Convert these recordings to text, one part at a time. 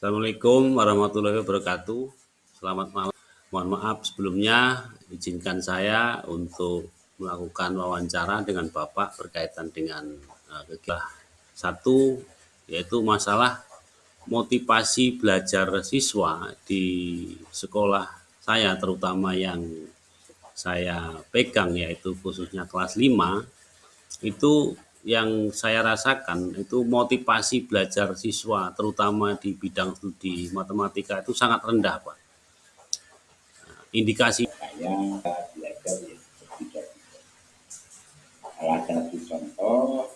Assalamualaikum warahmatullahi wabarakatuh. Selamat malam. Mohon maaf sebelumnya, izinkan saya untuk melakukan wawancara dengan Bapak berkaitan dengan kegiatan satu, yaitu masalah motivasi belajar siswa di sekolah saya, terutama yang saya pegang, yaitu khususnya kelas 5. Itu yang saya rasakan itu motivasi belajar siswa terutama di bidang studi matematika itu sangat rendah, Pak. Indikasi Saya belajar yang berbeda-beda. Salah satu contoh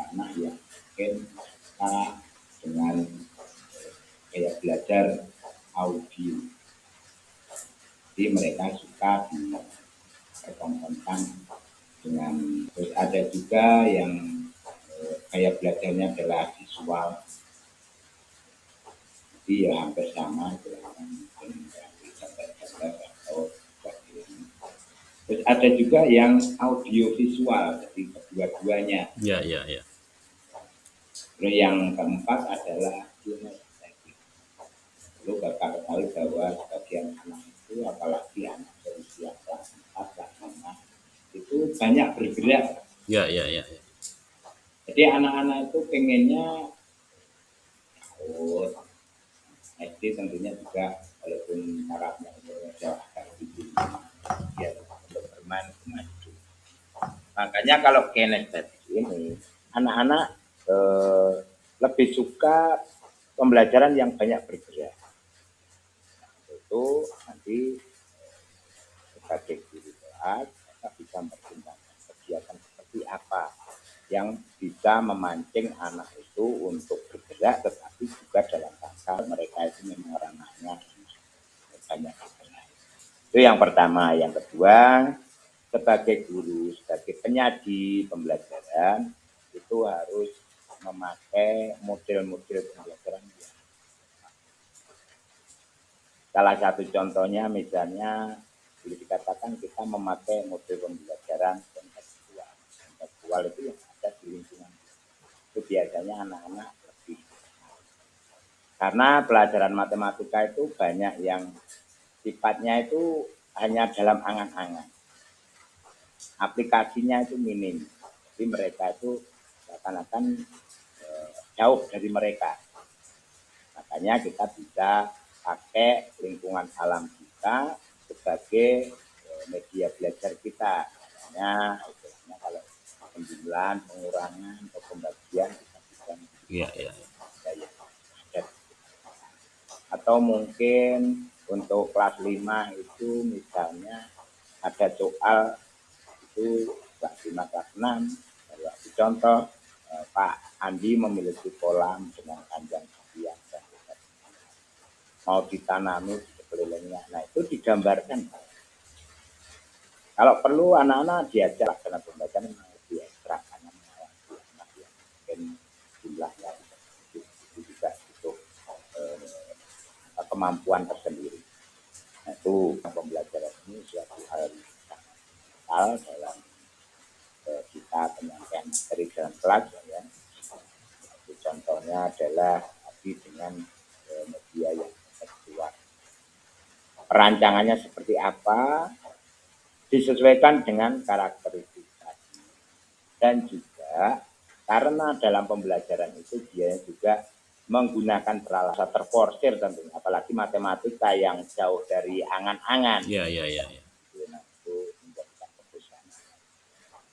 anak yang mungkin suka dengan kayak belajar audio. Jadi mereka suka dipertontonkan dengan, terus ada juga yang kayak belajarnya adalah visual. Jadi ya hampir sama mungkin gambar-gambar atau sebagainya. Terus ada juga yang audio visual, jadi kedua-duanya. ya. Terus yang keempat adalah kinestetik. Lalu Bapak ketahui bahwa sebagian anak itu, apalagi anak berusia kelas 4, kelas 5, itu banyak bergerak. Ya. Jadi anak-anak itu pengennya SD tentunya juga, walaupun syaratnya jauh agak tinggi, ya untuk bermain maju. Makanya kalau kinestetik ini, anak-anak lebih suka pembelajaran yang banyak bergerak. Itu nanti sebagai guru kelas kita bisa mempertimbangkan kegiatan seperti apa yang bisa memancing anak itu untuk bergerak, tetapi juga dalam rangka mereka itu memang ranahnya banyak bergerak. Itu yang pertama. Yang kedua, sebagai guru, sebagai penyaji pembelajaran, itu harus memakai model-model pembelajaran. Salah satu contohnya misalnya boleh dikatakan kita memakai model pembelajaran kontekstual. Kontekstual itu yang ada di lingkungan. Itu biasanya anak-anak lebih. Karena pelajaran matematika itu banyak yang sifatnya itu hanya dalam angan-angan. Aplikasinya itu minim. Jadi mereka itu akan jauh dari mereka. Makanya kita bisa pakai lingkungan alam kita sebagai media belajar kita. Misalnya kalau penjumlahan, pengurangan, atau pembagian kita bisa Ya. atau mungkin untuk kelas 5 itu misalnya ada soal itu kelas 5 kelas 6. Contoh Pak Andi memiliki kolam dengan panjang sekian dan mau ditanami di sekelilingnya. Nah itu digambarkan. Kalau perlu anak-anak diajak laksana pembelajaran yang lebih ekstra karena anak yang mungkin jumlahnya itu juga butuh kemampuan tersendiri. Nah, itu pembelajaran ini suatu hal dalam kita penyampaian materi dalam kelas ya. Itu contohnya adalah tadi dengan media yang tekstual. Perancangannya seperti apa disesuaikan dengan karakteristik tadi. Dan juga karena dalam pembelajaran itu dia juga menggunakan peralatan terforsir tentunya, apalagi matematika yang jauh dari angan-angan. Ya. Itu menjadikan keputusan.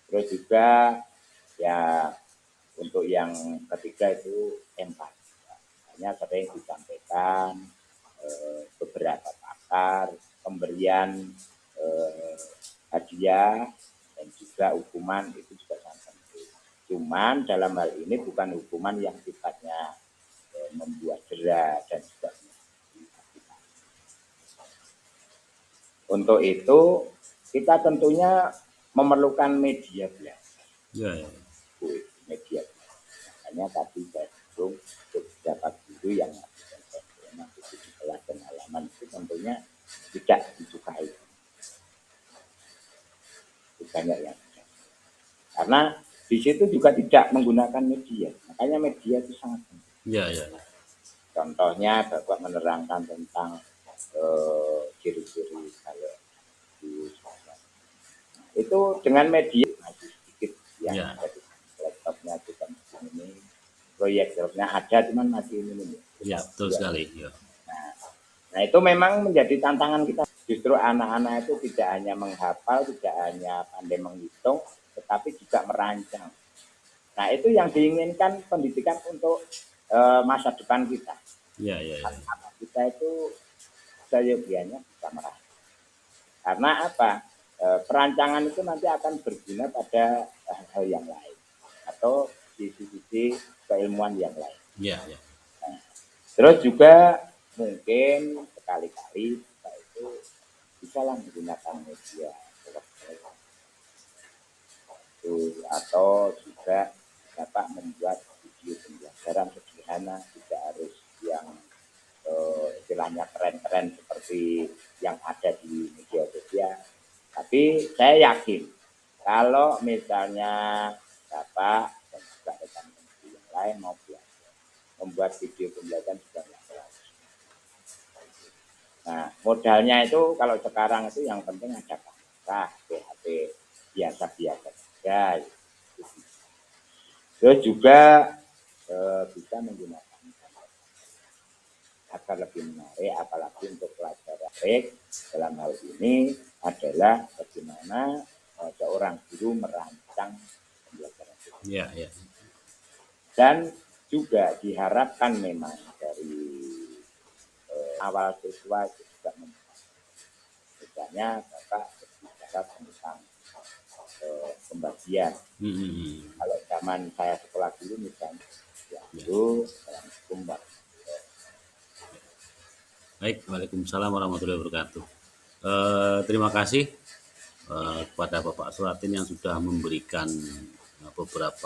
Terus juga ya untuk yang ketiga itu empati. Hanya sering disampaikan beberapa pakar pemberian hadiah dan juga hukuman itu juga sangat penting. Cuman dalam hal ini bukan hukuman yang sifatnya membuat jera dan sebagainya. Untuk itu kita tentunya memerlukan media belajar. Ya. Media belajar. Makanya tadi saya sebut beberapa guru yang masih di kelas dan halaman itu tentunya tidak disukai. Banyak yang tidak. Karena di situ juga tidak menggunakan media. Makanya media itu sangat penting. Ya. Contohnya Bapak menerangkan tentang ciri-ciri kalau di itu dengan media masih sedikit yang Ya, ada di laptopnya juga masih ini, proyektornya ada cuman masih ini. ya, betul sekali. Ya, Nah itu memang menjadi tantangan kita. Justru anak-anak itu tidak hanya menghafal, tidak hanya pandai menghitung, tetapi juga merancang. Nah itu yang diinginkan pendidikan untuk masa depan kita. ya, ya, ya. Anak kita itu seyogianya bisa merancang. Karena apa? Perancangan itu nanti akan berguna pada hal-hal yang lain atau sisi-sisi keilmuan yang lain. Ya, ya. Terus juga mungkin sekali-kali kita itu bisa lah menggunakan media atau juga dapat membuat video pembelajaran sederhana, tidak harus yang istilahnya keren-keren seperti yang ada di media sosial. Tapi saya yakin kalau misalnya Bapak dan juga rekan-rekan yang lain mau belajar, membuat video pembelajaran juga nggak terlalu. Nah, modalnya itu kalau sekarang itu yang penting ada kamera, HP biasa-biasa saja. Terus juga bisa menggunakan agar lebih menarik, apalagi untuk pelajaran dalam hal ini adalah bagaimana seorang guru merancang pembelajaran. Ya, ya. Dan juga diharapkan memang dari awal siswa itu juga misalnya Bapak berbicara tentang pembagian. Kalau zaman saya sekolah dulu misalnya, ya itu kumbang. Baik, Waalaikumsalam warahmatullahi wabarakatuh. Terima kasih kepada Bapak Suratin yang sudah memberikan beberapa